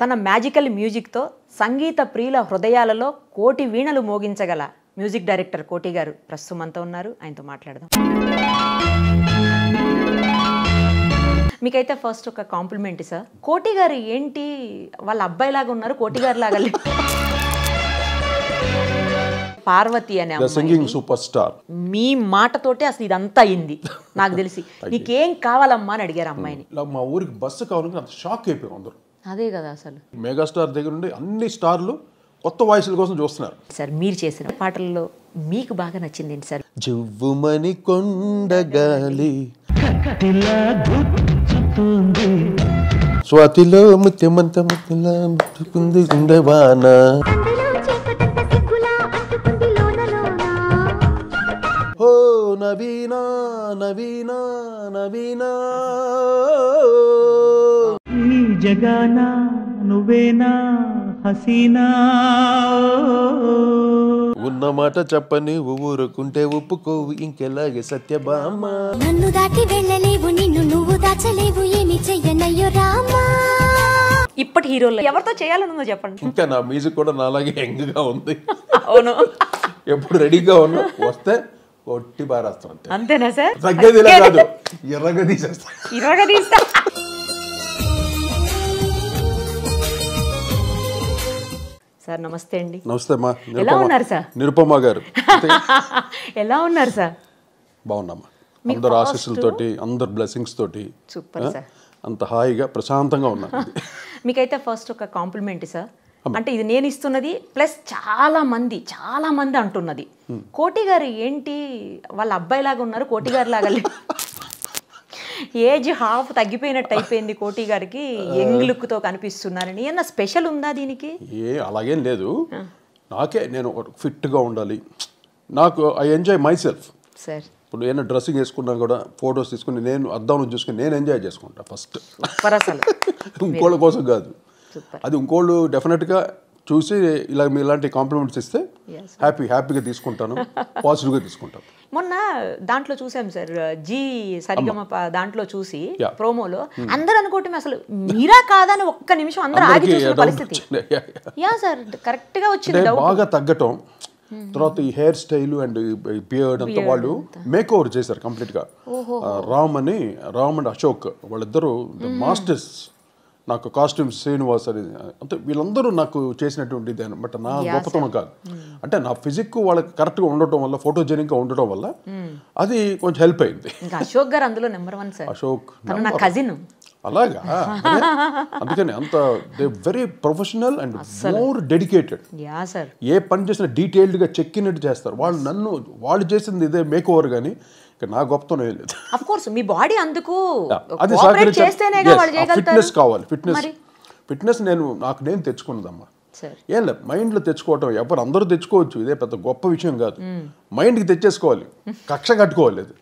తన మ్యాజికల్ మ్యూజిక్తో సంగీత ప్రియుల హృదయాలలో కోటి వీణలు మోగించగల మ్యూజిక్ డైరెక్టర్ కోటి గారు ప్రస్తుతం మనతో ఉన్నారు. ఆయనతో మాట్లాడదాం. మీకైతే ఫస్ట్ ఒక కాంప్లిమెంట్ సార్. కోటి గారు ఏంటి వాళ్ళ అబ్బాయిలాగా ఉన్నారు, కోటి గారు లాగా పార్వతి అనే సింగింగ్ సూపర్ స్టార్ మీ మాటతోటే అసలు ఇదంతా అయింది నాకు తెలిసి. నీకేం కావాలమ్మా అని అడిగారు అమ్మాయిని. మా ఊరికి బస్సు కావాలని అంత షాక్ అయిపోయాం అందరూ. అదే కదా అసలు మెగాస్టార్ దగ్గర నుండి అన్ని స్టార్లు కొత్త వాయిస్ల కోసం చూస్తున్నారు. సార్ మీరు చేసిన పాటల్లో మీకు బాగా నచ్చింది ఏంటి సార్? జువ్వుమని కొండగాలి స్వాతిలో ముత్యమంత ముత్తులా ముట్టుకుంది ఉండవాన ఓ నవీనా నవీనా నవీనా ఈ జగానా నువ్వేనా హసీనా ఉన్న మాట చెప్పని ఊరుకుంటే ఒప్పుకోవు ఇంకెలాగే సత్యభామ. నన్ను దాటి వెళ్ళలేవు నిన్ను నువ్వు దాచలేవు ఏమి చెయ్యనయ్యో రామా. ఇప్పటి హీరోలు ఎవరితో చేయాలనుందో చెప్పండి. ఇంకా నా మ్యూజిక్ కూడా నాలాగే యంగ్గా ఉంది. అవును, ఎప్పుడు రెడీగా ఉన్నా వస్తే కొట్టి బారేస్తాను. అంతేనా సార్? తగ్గేది ఇలా కాదు, ఎర్రగా తీసేస్తా. ఇరవగా తీస్తా. సార్ నమస్తే అండి. నమస్తే అమ్మా. ఎలా ఉన్నారు సార్? నిరుపమ గారు ఎలా ఉన్నారు సార్? బాగున్నామ్మా. అందరు ఆశీస్సులతోటి అందరు బ్లెస్సింగ్స్ తోటి సూపర్ సార్. అంత హాయిగా ప్రశాంతంగా ఉన్నాను. మీకైతే ఫస్ట్ ఒక కాంప్లిమెంట్ సార్. అంటే ఇది నేను ఇస్తున్నది ప్లస్ చాలా మంది అంటున్నది, కోటి గారు ఏంటి వాళ్ళ అబ్బాయిలాగా ఉన్నారు, కోటి గారి లాగా ఏజ్ హాఫ్ తగ్గిపోయినట్టు అయిపోయింది, కోటి గారికి యంగ్ లుక్ తో కనిపిస్తున్నారని. ఏమన్నా స్పెషల్ ఉందా దీనికి? అలాగేం లేదు. నేను ఫిట్గా ఉండాలి. నాకు I enjoy my self sir. ఇప్పుడు ఏమైనా డ్రెస్సింగ్ వేసుకున్నా కూడా ఫొటోస్ తీసుకుని నేను అద్దంలో చూసుకుని నేను ఎంజాయ్ చేసుకుంటా ఫస్ట్. ఇంకోళ్ళ కోసం కాదు, అది ఇంకోళ్ళు డెఫినెట్గా చూసి ఇలాంటి కాంప్లిమెంట్స్ ఇస్తే హ్యాపీగా తీసుకుంటాను, పాజిటివ్గా తీసుకుంటాను. మొన్న దాంట్లో చూసాం సార్, జీ సరిగమ దాంట్లో చూసి ప్రోమోలో అందరు అనుకోవటం అసలు మీరా కాదని ఒక్క నిమిషం అందరూ ఆగి చూసిన పరిస్థితి. యా సార్, కరెక్ట్ గా వచ్చింది. బాగా తగ్గటం. తర్వాత ఈ హెయిర్ స్టైల్ అండ్ బియర్డ్ అంతా వాళ్ళు మేక్ ఓవర్ చేశారు కంప్లీట్ గా. రామ్ అండ్ అశోక్ వాళ్ళిద్దరూ మాస్టర్స్. నాకు కాస్ట్యూమ్స్ శ్రీనివాస్ అని అంటే వీళ్ళందరూ నాకు చేసినటువంటి ఇది అనమాట. నా గొప్పతనం కాదు, అంటే నా ఫిజిక్ వాళ్ళకి కరెక్ట్గా ఉండటం వల్ల, ఫోటోజెనిక్గా ఉండటం వల్ల అది కొంచెం హెల్ప్ అయింది. అశోక్ గారు అందులో నెంబర్ 1 సార్. అశోక్ నా కజిన్. అలాగా, అందుకని అంత they very professional and more dedicated. ఏ పని చేసినా డీటెయిల్డ్గా చెక్కినట్టు చేస్తారు వాళ్ళు. వాళ్ళు చేసింది ఇదే మేక్ ఓవర్, కానీ నా గొప్పతనం ఏం లేదు. ఆఫ్ కోర్స్ మీ బాడీ అందుకు అది ఫిట్నెస్ కావాలి. ఫిట్నెస్ నేను తెచ్చుకున్నదమ్మా. ఏం లేదు, మైండ్లో తెచ్చుకోవటం ఎవరు అందరూ తెచ్చుకోవచ్చు, ఇదే పెద్ద గొప్ప విషయం కాదు. మైండ్కి తెచ్చేసుకోవాలి, కక్ష కట్టుకోవాలి. అది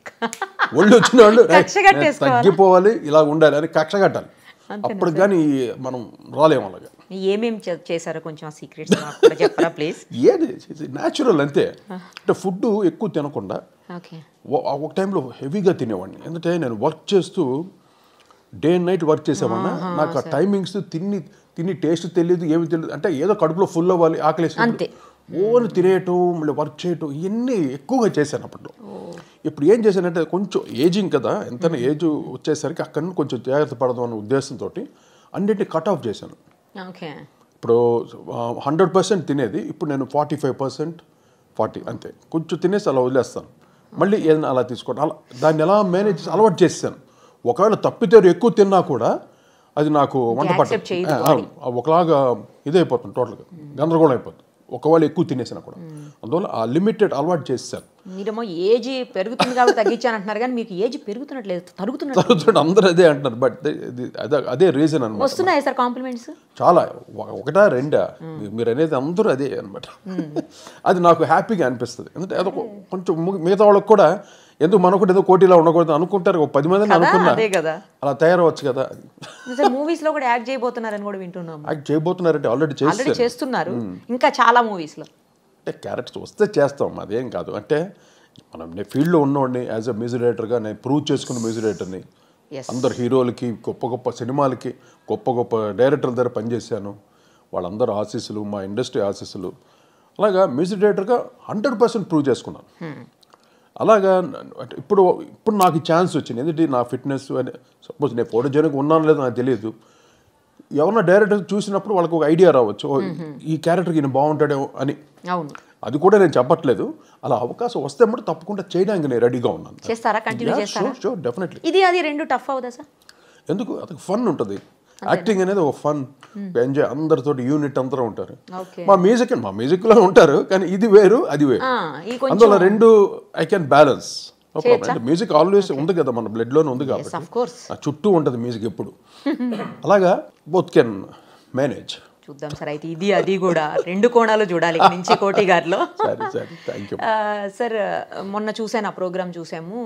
ఒళ్ళు వచ్చిన వాళ్ళు తగ్గిపోవాలి, ఇలా ఉండాలి అని కక్ష కట్టాలి. అప్పుడు కానీ మనం రాలేము. అలాగా ఏమేమి చేశారో కొంచెం సీక్రెట్స్ చెప్పరా ప్లీజ్? ఏది న్యాచురల్ అంతే. అంటే ఫుడ్ ఎక్కువ తినకుండా ఒక టైంలో హెవీగా తినేవాడిని. ఎందుకంటే నేను వర్క్ చేస్తూ డే అండ్ నైట్ వర్క్ చేసేవాడినా. నాకు ఆ టైమింగ్స్ తిని టేస్ట్ తెలియదు, ఏమి తెలియదు. అంటే ఏదో కడుపులో ఫుల్ అవ్వాలి, ఆకలేసి ఓన్ తినేయటం, మళ్ళీ వర్క్ చేయటం, ఇవన్నీ ఎక్కువగా చేశాను అప్పట్లో. ఇప్పుడు ఏం చేశానంటే కొంచెం ఏజింగ్ కదా, ఎంతైనా ఏజ్ వచ్చేసరికి అక్కడ నుండి కొంచెం జాగ్రత్త పడదాం అనే ఉద్దేశంతో అన్నింటినీ కట్ ఆఫ్ చేశాను. ఇప్పుడు 100% తినేది ఇప్పుడు నేను 45%, 40 అంతే. కొంచెం తినేసి అలా వదిలేస్తాను, మళ్ళీ ఏదైనా అలా తీసుకోవడం. అలా దాన్ని ఎలా మేనేజ్ అలవాటు చేస్తాను. ఒకవేళ తప్పితే ఎక్కువ తిన్నా కూడా అది నాకు వంట పట్టు ఒకలాగా ఇదైపోతుంది, టోటల్గా గందరగోళం అయిపోతుంది ఒకవేళ ఎక్కువ తినేసినా కూడా. అందువల్ల ఆ లిమిటెడ్ అలవాటు చేస్తాను. మీరేమో ఏజ్ పెరుగుతుంది కాబట్టి తగ్గించాను అంటున్నారు, కానీ మీకు ఏజ్ పెరుగుతున్నట్లేదు, తరుగుతున్నట్టు అందరూ అదే అంటున్నారు. బట్ అదే రీజన్ అనమాట. వస్తున్నాయి సార్ కాంప్లిమెంట్స్ చాలా, 1 2 మీరు అనేది అందరూ అదే అనమాట. అది నాకు హ్యాపీగా అనిపిస్తుంది. ఎందుకంటే అదొక కొంచెం మిగతా వాళ్ళకి కూడా ఎందుకు మనకు ఏదో కోటిలా ఉండకూడదు అనుకుంటారు, 10 మందిని అనుకున్నా అలా తయారవచ్చు కదా. మూవీస్ లో కూడా యాక్ట్ చేయబోతున్నారని కూడా వింటున్నాం. యాక్ట్ చేయబోతున్నారంటే ఆల్రెడీ చేస్తున్నారు, ఇంకా చాలా మూవీస్ లో. అంటే క్యారెక్టర్స్ వస్తే చేస్తాం, అదేం కాదు. అంటే మనం నేను ఫీల్డ్లో ఉన్నవాడిని, యాజ్ అ మ్యూజిక్ డైరెక్టర్గా నేను ప్రూవ్ చేసుకున్న మ్యూజిక్ డైరెక్టర్ని. అందరు హీరోలకి గొప్ప గొప్ప సినిమాలకి గొప్ప గొప్ప డైరెక్టర్ల దగ్గర పనిచేశాను. వాళ్ళందరూ ఆశీస్సులు, మా ఇండస్ట్రీ ఆశీస్సులు. అలాగా మ్యూజిక్ డైరెక్టర్గా 100% ప్రూవ్ చేసుకున్నాను. అలాగా ఇప్పుడు నాకు ఛాన్స్ వచ్చింది. ఎందుకంటే నా ఫిట్నెస్ అని సపోజ్ నేను ఫోటోజెనిక్ ఉన్నాను లేదో నాకు తెలియదు. ఎవరన్నా డైరెక్టర్ చూసినప్పుడు వాళ్ళకి ఒక ఐడియా రావచ్చు, ఈ క్యారెక్టర్కి ఈయన బాగుంటాడేమో అని. అది కూడా నేను చెప్పట్లేదు. అలా అవకాశం వస్తే మటు తప్పకుండా చేయడానికి నేను రెడీగా ఉన్నాను. Sure, definitely. ఇది అది రెండు టఫ్ అవుదా సార్? ఎందుకు, అది ఫన్ ఉంటుంది. యాక్టింగ్ అనేది ఒక ఫన్, ఎంజాయ్, అందరితో యూనిట్ అందరూ ఉంటారు. మా మ్యూజిక్లో ఉంటారు, కానీ ఇది వేరు అది వేరు. అందువల్ల రెండు I can balance. Music always ఉంది కదా, మన బ్లడ్లోనే ఉంది కాబట్టి చుట్టూ ఉంటుంది మ్యూజిక్ ఎప్పుడు. అలాగా బోత్ కెన్ మేనేజ్. చూద్దాం సార్. అయితే ఇది అది కూడా రెండు కోణాలు చూడాలి నుంచి కోటి గారిలో. సార్ మొన్న చూసాను, ఆ ప్రోగ్రామ్ చూసాము,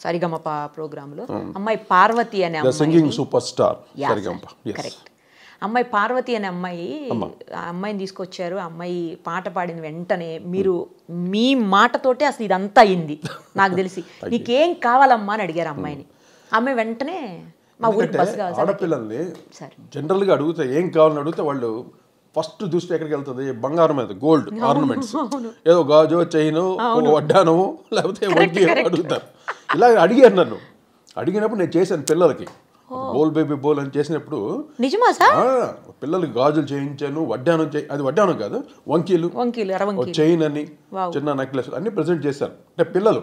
సరిగమప ప్రోగ్రాంలో అమ్మాయి పార్వతి అనే సింగింగ్ సూపర్ స్టార్ కరెక్ట్ అమ్మాయి పార్వతి అనే అమ్మాయిని తీసుకొచ్చారు. అమ్మాయి పాట పాడిన వెంటనే మీరు మీ మాటతోటే అసలు ఇదంతా అయింది నాకు తెలిసి. నీకేం కావాలమ్మా అని అడిగారు అమ్మాయిని. అమ్మాయి వెంటనే మా ఊరికి బస్ కావాలి. ఆడపిల్లల్ని జనరల్గా అడిగితే ఏం కావాలని అడిగితే వాళ్ళు ఫస్ట్ దృష్టి ఎక్కడికి వెళ్తుంది, బంగారం మీద, గోల్డ్ ఆర్నమెంట్స్, ఏదో గాజో చైను వడ్డానో లేకపోతే అడుగుతారు. ఇలా అడిగారు నన్ను. అడిగినప్పుడు నేను చేశాను పిల్లలకి బోల్ బేబీ బోల్ అని చేసినప్పుడు. నిజమా సార్? పిల్లలకి గాజులు చేయించాను, వడ్డానం అది వడ్డానం కాదు, వంకీలు, చైన్ అని, చిన్న నెక్లెస్ అన్ని ప్రెజెంట్ చేశాను. అంటే పిల్లలు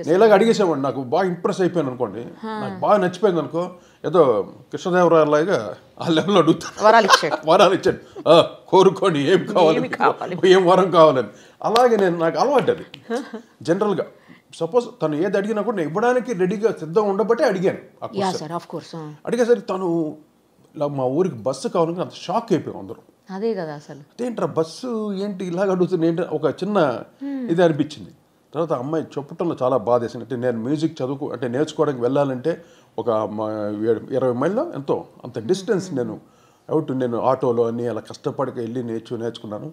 నేను ఇలాగ అడిగేసేవాడిని. నాకు బాగా ఇంప్రెస్ అయిపోయాను అనుకోండి, నాకు బాగా నచ్చిపోయింది అనుకో, ఏదో కృష్ణదేవరాయలాగా ఆ లెవెల్ అడుగుతాను. వరాలు ఇచ్చాడు, కోరుకోండి ఏం కావాలి, ఏం వరం కావాలని. అలాగే నాకు అలవాటు అది. జనరల్గా సపోజ్ తను ఏది అడిగినా కూడా నేను ఇవ్వడానికి రెడీగా సిద్ధంగా ఉండబట్టే అడిగాను. అడిగేసరికి తను ఇలా మా ఊరికి బస్సు కావాలని అంత షాక్ అయిపోయాం అందరూ. అదే కదా అసలు, అదేంట్రా బస్సు ఏంటి ఇలాగ అడుగుతుంది ఏంటి, ఒక చిన్న ఇది అనిపించింది. తర్వాత అమ్మాయి చెప్పటంలో చాలా బాధ వేసింది. అంటే నేను మ్యూజిక్ అంటే నేర్చుకోవడానికి వెళ్ళాలంటే ఒక 20 మైళ్ళలో ఎంతో అంత డిస్టెన్స్ నేను ఆటోలో అన్నీ అలా కష్టపడికి వెళ్ళి నేర్చుకున్నాను.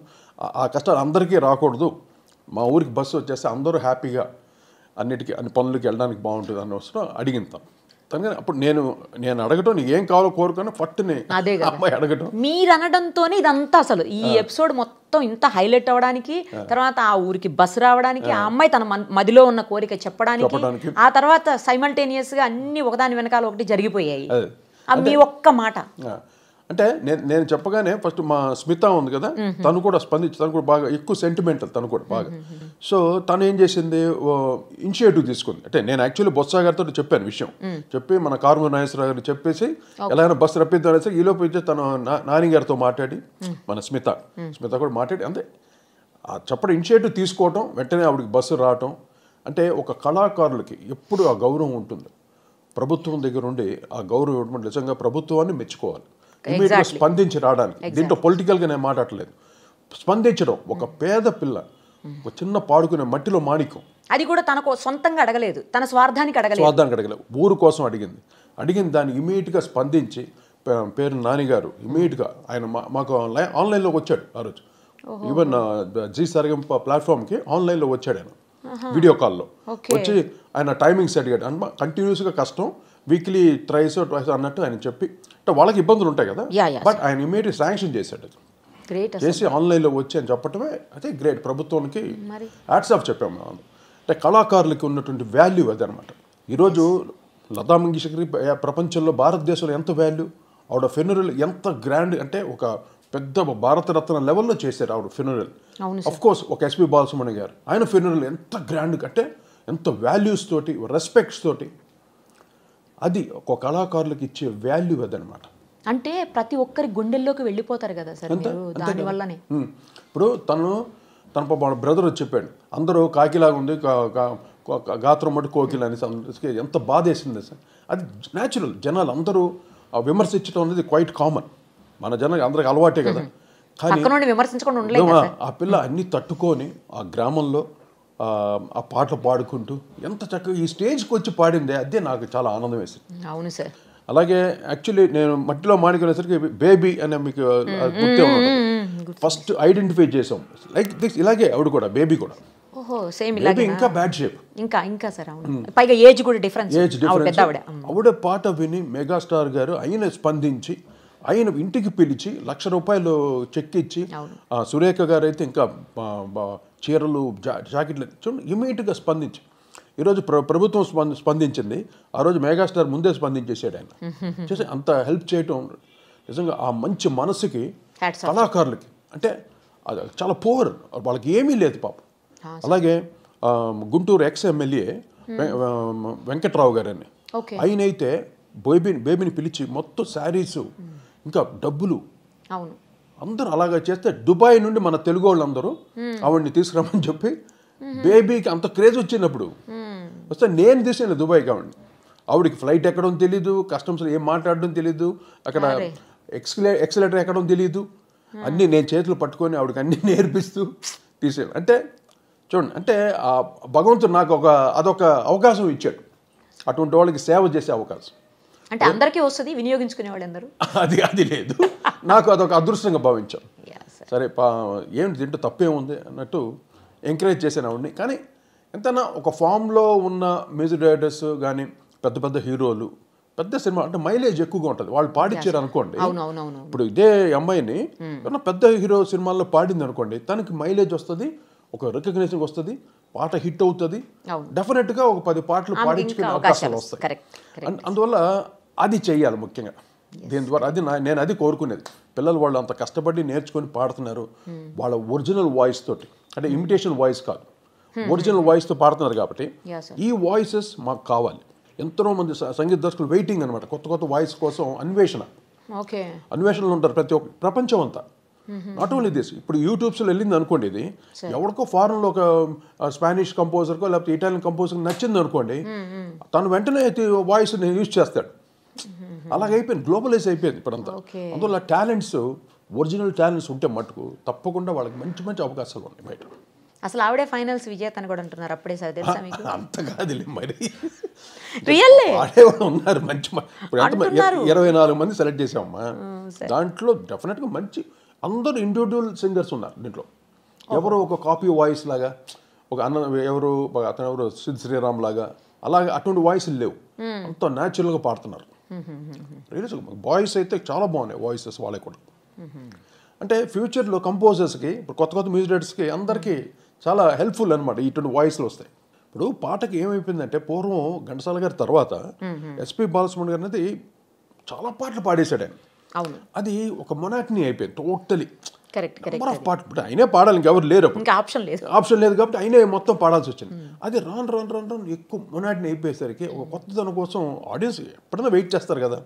ఆ కష్టాలు అందరికీ రాకూడదు, మా ఊరికి బస్సు వచ్చేస్తే అందరూ హ్యాపీగా అన్ని పనులకి వెళ్ళడానికి బాగుంటుంది అన్న వస్తున్నా అడిగింతాం. తనగా అప్పుడు నేను అడగటం నీకు ఏం కావాలో కోరుకొని ఫట్టుని అమ్మాయి అడగటం. మీరు అనడంతోనే ఇదంతా అసలు ఈ ఎపిసోడ్ మొత్తం ఇంత హైలైట్ అవ్వడానికి, తర్వాత ఆ ఊరికి బస్సు రావడానికి, ఆ అమ్మాయి తన మదిలో ఉన్న కోరిక చెప్పడానికి, ఆ తర్వాత సైమల్టేనియస్ గా అన్ని ఒకదాని వెనకాల ఒకటి జరిగిపోయాయి. మీ ఒక్క మాట అంటే నేను చెప్పగానే ఫస్ట్ మా స్మిత ఉంది కదా, తను కూడా స్పందించి, తను కూడా బాగా ఎక్కువ సెంటిమెంటల్, తను కూడా బాగా. సో తను ఏం చేసింది, ఇనిషియేటివ్ తీసుకుంది. అంటే నేను యాక్చువల్లీ బొత్స గారితో చెప్పాను విషయం, చెప్పి మన కారుమూరి నాగేశ్వరరావు గారిని చెప్పేసి ఎలాగైనా బస్సు రప్పిద్దాం అనేసి ఈలోపు ఇచ్చే తను నాని గారితో మాట్లాడి, మన స్మిత కూడా మాట్లాడి, అంతే చెప్పడం ఇనిషియేటివ్ తీసుకోవటం, వెంటనే ఆవిడకి బస్సు రావటం. అంటే ఒక కళాకారులకి ఎప్పుడు ఆ గౌరవం ఉంటుంది. ప్రభుత్వం దగ్గర ఉండి ఆ గౌరవం ఇవ్వడం నిజంగా ప్రభుత్వాన్ని మెచ్చుకోవాలి. ఇమీడియట్గా స్పందించి రావడానికి, దీంట్లో పొలిటికల్గా నేను మాట్లాడలేదు, స్పందించడం. ఒక పేద పిల్ల, ఒక చిన్న పాడుకునే మట్టిలో మాణిక్యం, అది కూడా తనకు సొంతంగా అడగలేదు, తన స్వార్థానికి అడగలేదు, ఊరు కోసం అడిగింది. దాన్ని ఇమీడియట్గా స్పందించి, పేరు నానిగారు ఇమీడియట్గా ఆయన మాకు ఆన్లైన్లోకి వచ్చాడు ఆ రోజు. ఈవెన్ జీ సరిగమ ప్లాట్ఫామ్కి ఆన్లైన్లో వచ్చాడు ఆయన, వీడియో కాల్లో వచ్చి ఆయన టైమింగ్స్ అడిగాడు. కంటిన్యూస్గా కష్టం, వీక్లీ ట్రైస్ అన్నట్టు ఆయన చెప్పి, అంటే వాళ్ళకి ఇబ్బందులు ఉంటాయి కదా, బట్ ఆయన ఇమీడియట్ శాంక్షన్ చేశాడు. చేసి ఆన్లైన్లో వచ్చి అని చెప్పటమే అదే గ్రేట్. ప్రభుత్వానికి హ్యాట్స్ ఆఫ్ చెప్పాము మనం. అంటే కళాకారులకి ఉన్నటువంటి వాల్యూ అదనమాట. ఈరోజు లతా మంగేష్కర్ ప్రపంచంలో, భారతదేశంలో ఎంత వాల్యూ. ఆవిడ ఫెనరల్ ఎంత గ్రాండ్, అంటే ఒక పెద్ద భారతరత్న లెవెల్లో చేశారు ఆవిడ ఫెనరల్. అఫ్ కోర్స్ ఒక ఎస్పి బాలసుబ్రహ్మణ్యం గారు, ఆయన ఫెనరల్ ఎంత గ్రాండ్, అంటే ఎంత వాల్యూస్ తోటి, రెస్పెక్ట్స్ తోటి. అది ఒక కళాకారులకు ఇచ్చే వాల్యూ అదనమాట. అంటే ప్రతి ఒక్కరి గుండెల్లోకి వెళ్ళిపోతారు కదా సార్ దానివల్లనే. ఇప్పుడు తన బ్రదర్ చెప్పాడు, అందరూ కాకిలాగా ఉంది, గాత్రం మటు కోకిల అని. ఎంత బాధ వేసింది సార్. అది న్యాచురల్. జనాలు అందరూ విమర్శించడం అనేది క్వైట్ కామన్, మన జనాలు అందరికి అలవాటే కదా. కానీ ఆ పిల్ల అన్ని తట్టుకొని ఆ గ్రామంలో ఆ పాటలు పాడుకుంటూ ఎంత చక్కగా ఈ స్టేజ్కి వచ్చి పాడిందే, అదే నాకు చాలా ఆనందం వేసింది. అవును సార్. అలాగే యాక్చువల్లీ నేను మట్టిలో మాణిక్యసరికి బేబీ అనే మీకు గుర్తే ఫస్ట్ ఐడెంటిఫై చేసాం. లైక్ దిస్, ఇలాగే ఆవిడ కూడా, బేబీ కూడా ఓహో సేమ్ Maybe ఇలాగే ఇంకా బ్యాడ్ షేప్. ఇంకా సార్ అవును. పైగా ఏజ్ కూడా డిఫరెన్స్. ఆవిడ పాట విని మెగాస్టార్ గారు ఆయన స్పందించి ఆయన ఇంటికి పిలిచి ₹1,00,000 చెక్ ఇచ్చి, సురేఖ గారు అయితే ఇంకా చీరలు జాకెట్లు చూడండి ఇమీడియట్గా స్పందించి, ఈరోజు ప్రభుత్వం స్పందించింది, ఆ రోజు మెగాస్టార్ ముందే స్పందించేసాడు ఆయన. చేసి అంత హెల్ప్ చేయటం నిజంగా ఆ మంచి మనసుకి కళాకారులకి, అంటే అది చాలా పోవర్, వాళ్ళకి ఏమీ లేదు పాపం. అలాగే గుంటూరు ఎమ్మెల్యే వెంకట్రావు గారు అని, ఆయనైతే బేబీని పిలిచి మొత్తం శారీసు ఇంకా డబ్బులు అందరూ అలాగా చేస్తే, దుబాయ్ నుండి మన తెలుగు వాళ్ళందరూ ఆవిడ్ని తీసుకురామని చెప్పి, బేబీకి అంత క్రేజ్ వచ్చినప్పుడు వస్తే నేను తీసాను దుబాయ్కి ఆవిడకి ఫ్లైట్ ఎక్కడం తెలీదు, కస్టమ్స్లో ఏం మాట్లాడడం తెలీదు, అక్కడ ఎక్సలేటర్ ఎక్కడం తెలీదు, అన్నీ నేను చేతులు పట్టుకొని ఆవిడకి అన్నీ నేర్పిస్తూ తీసాను. అంటే చూడండి, అంటే భగవంతుడు నాకు అదొక అవకాశం ఇచ్చాడు, అటువంటి వాళ్ళకి సేవ చేసే అవకాశం. అంటే అందరికీ వస్తుంది, వినియోగించుకునే వాళ్ళు అందరూ అది లేదు, నాకు అదొక అదృష్టంగా భావించాను. సరే ఏంటి తింటూ తప్పేముంది అన్నట్టు ఎంకరేజ్ చేశాను ఆవిడని. కానీ ఎంతైనా ఒక ఫామ్లో ఉన్న మ్యూజిక్ డైరెక్టర్స్ కానీ పెద్ద పెద్ద హీరోలు, పెద్ద సినిమా అంటే మైలేజ్ ఎక్కువగా ఉంటుంది, వాళ్ళు పాడించారు అనుకోండి. ఇప్పుడు ఇదే అమ్మాయిని పెద్ద హీరో సినిమాల్లో పాడింది అనుకోండి, తనకి మైలేజ్ వస్తుంది, ఒక రికగ్నిషన్ వస్తుంది, పాట హిట్ అవుతుంది, డెఫినెట్గా ఒక 10 పాటలు పాడించుకునే అవకాశాలు వస్తాయి. అందువల్ల అది చెయ్యాలి ముఖ్యంగా. దీని ద్వారా నేను అది కోరుకునేది, పిల్లలు వాళ్ళు అంత కష్టపడి నేర్చుకొని పాడుతున్నారు, వాళ్ళ ఒరిజినల్ వాయిస్ తోటి, అంటే ఇమిటేషన్ వాయిస్ కాదు, ఒరిజినల్ వాయిస్తో పాడుతున్నారు కాబట్టి ఈ వాయిసెస్ మాకు కావాలి. ఎంతో మంది సంగీత దర్శకులు వెయిటింగ్ అనమాట, కొత్త వాయిస్ కోసం అన్వేషణలు ఉంటారు ప్రతి ఒక్క ప్రపంచం అంతా. నాట్ ఓన్లీ దిస్, ఇప్పుడు యూట్యూబ్స్లో వెళ్ళింది అనుకోండి, ఇది ఎవరికో ఫారెన్లో ఒక స్పానిష్ కంపోజర్కో లేకపోతే ఇటాలియన్ కంపోజర్కి నచ్చింది అనుకోండి, తను వెంటనే వాయిస్ యూజ్ చేస్తాడు. అలాగైపోయింది, గ్లోబలైజ్ అయిపోయింది ఇప్పుడంతా. అందువల్ల టాలెంట్స్, ఒరిజినల్ టాలెంట్స్ ఉంటే మటుకు తప్పకుండా వాళ్ళకి మంచి మంచి అవకాశాలు ఉన్నాయి బయట. అసలు ఆవిడే ఫైనల్స్ విజేత అని కూడా అంటున్నారు, అప్పుడే సార్ తెలుసా మీకు? అంత కాదులే మరి, రియల్లీ ఉన్నారు మంచి. ఇప్పుడు 24 మంది సెలెక్ట్ చేసామమ్మా, దాంట్లో డెఫినెట్గా మంచి అందరూ ఇండివిజువల్ సింగర్స్ ఉన్నారు దీంట్లో. ఎవరు ఒక కాపీ వాయిస్ లాగా, ఒక అతను ఎవరు సిద్ శ్రీరామ్ లాగా అలాగే అటువంటి వాయిస్లు లేవు, అంత న్యాచురల్గా పాడుతున్నారు. బాయ్స్ అయితే చాలా బాగున్నాయి వాయిసెస్ వాళ్ళకి కూడా. అంటే ఫ్యూచర్లో కంపోజర్స్కి, ఇప్పుడు కొత్త మ్యూజిక్ డైరెక్టర్స్కి అందరికీ చాలా హెల్ప్ఫుల్ అనమాట ఇటువంటి వాయిస్లు వస్తాయి. ఇప్పుడు పాటకి ఏమైపోయిందంటే, పూర్వం ఘంటసాల గారి తర్వాత ఎస్పి బాలసుబ్రహ్మణ్యం గారు అనేది చాలా పాటలు పాడేశాడు ఆయన. అది ఒక మొనాటనీ అయిపోయింది టోటలీ. నెంబర్ ఆఫ్ పాటలు ఇప్పుడు ఆయనే పాడాలి, ఇంకెవరు లేరు, ఆప్షన్ లేదు కాబట్టి ఆయనే మొత్తం పాడాల్సి వచ్చింది. అది రాను ఎక్కువ మొనాటనీ అయిపోయేసరికి ఒక కొత్తదనం కోసం ఆడియన్స్ ఎప్పుడైనా వెయిట్ చేస్తారు కదా,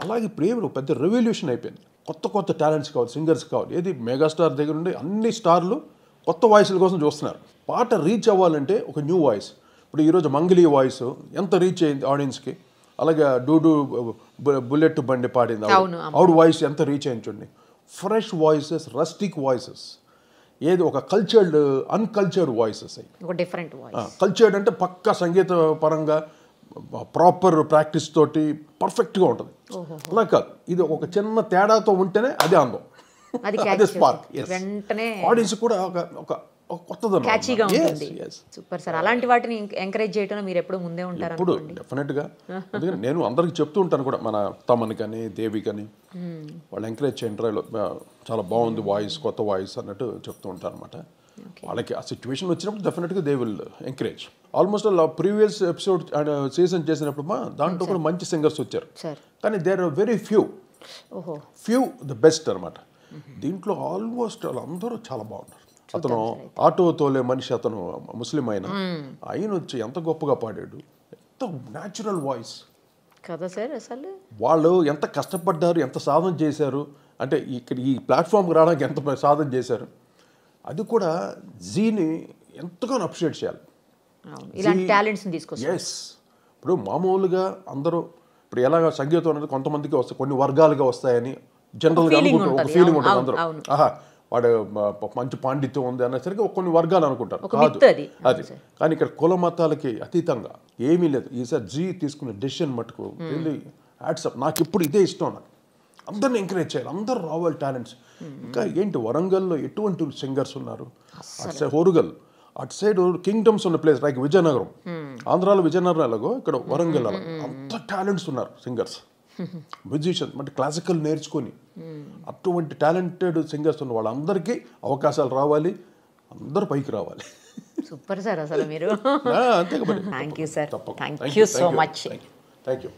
అలాగే ప్రేమలో పెద్ద రెవల్యూషన్ అయిపోయింది. కొత్త టాలెంట్స్ కావాలి, సింగర్స్ కావాలి. ఏది మెగాస్టార్ దగ్గర నుండి అన్ని స్టార్లు కొత్త వాయిస్ల కోసం చూస్తున్నారు. పాట రీచ్ అవ్వాలంటే ఒక న్యూ వాయిస్. ఇప్పుడు ఈరోజు మంగళీ వాయిస్ ఎంత రీచ్ అయింది ఆడియన్స్కి, అలాగే డూడు బుల్లెట్ బండి పాడింది ఆవిడ వాయిస్ ఎంత రీచ్ అయింది చూడండి. ఫ్రెష్ వాయిసెస్, రస్టిక్ వాయిసెస్, ఏది ఒక కల్చర్డ్ అన్కల్చర్డ్ వాయిసెస్ అయ్యి. కల్చర్డ్ అంటే పక్కా సంగీత పరంగా ప్రాపర్ ప్రాక్టీస్ తోటి పర్ఫెక్ట్గా ఉంటుంది. అలా కాదు, ఇది ఒక చిన్న తేడాతో ఉంటేనే అదే అందం, అదే స్పార్క్. ఆడియన్స్ కూడా ఒక కొత్తదనం. సూపర్ సార్, అలాంటి వాటిని ఎంకరేజ్ చేయడం మీరు ఎప్పుడు ముందే ఉంటారు? ఇప్పుడు డెఫినెట్గా, అందుకని నేను అందరికి చెప్తూ ఉంటాను కూడా, మన తమని కానీ దేవి కానీ వాళ్ళు ఎంకరేజ్ చేయండి, చాలా బాగుంది వాయిస్, కొత్త వాయిస్ అన్నట్టు చెప్తూ ఉంటారు అనమాట. వాళ్ళకి ఆ సిచ్యువేషన్ వచ్చినప్పుడు డెఫినెట్గా they will encourage. Almost previous episode and season చేసినప్పుడు దాంట్లో కూడా మంచి సింగర్స్ వచ్చారు, కానీ there are very few the best అనమాట. దీంట్లో ఆల్మోస్ట్ వాళ్ళందరూ చాలా బాగున్నారు. అతను ఆటో తోలే మనిషి, అతను ముస్లిం ఆయన వచ్చి ఎంత గొప్పగా పాడాడు, ఎంత న్యాచురల్ వాయిస్ కదా సార్. అసలు వాళ్ళు ఎంత కష్టపడ్డారు, ఎంత సాధన చేశారు, అంటే ఇక్కడ ఈ ప్లాట్ఫామ్కి రావడానికి ఎంత సాధన చేశారు, అది కూడా జీని ఎంతగానో అప్రిషియేట్ చేయాలి. ఎస్, ఇప్పుడు మామూలుగా అందరూ ఇప్పుడు ఎలాగ సంగీతం అనేది కొంతమందికి వస్తాయి, కొన్ని వర్గాలుగా వస్తాయని జనరల్గా అనుకుంటారు, ఒక ఫీలింగ్ ఉంటుంది అందరూ. వాడు మంచి పాండిత్యం ఉంది అనేసరికి కొన్ని వర్గాలు అనుకుంటారు, కాదు అది. కానీ ఇక్కడ కుల మతాలకి అతీతంగా ఏమీ లేదు. ఈసారి జీ తీసుకున్న డెసిషన్ మటుకు రియల్లీ హ్యాట్సప్. నాకు ఇప్పుడు ఇదే ఇష్టం, నాకు అందరిని ఎంకరేజ్ చేయాలి, అందరూ రావాలి టాలెంట్స్. ఇంకా ఏంటి వరంగల్లో ఎటువంటి సింగర్స్ ఉన్నారు, హోరుగల్ అటు సైడ్ కింగ్డమ్స్ ఉన్న ప్లేస్ లైక్ విజయనగరం, ఆంధ్రాలో విజయనగరం ఎలాగో ఇక్కడ వరంగల్ అలా అంత టాలెంట్స్ ఉన్నారు సింగర్స్, మ్యూజిషియన్స్, అంటే క్లాసికల్ నేర్చుకొని అటువంటి టాలెంటెడ్ సింగర్స్ ఉన్న వాళ్ళందరికీ అవకాశాలు రావాలి, అందరూ పైకి రావాలి. సూపర్ సార్ అసలు మీరు. అంతే కాబట్టి thank you sir, thank you so much. Thank you.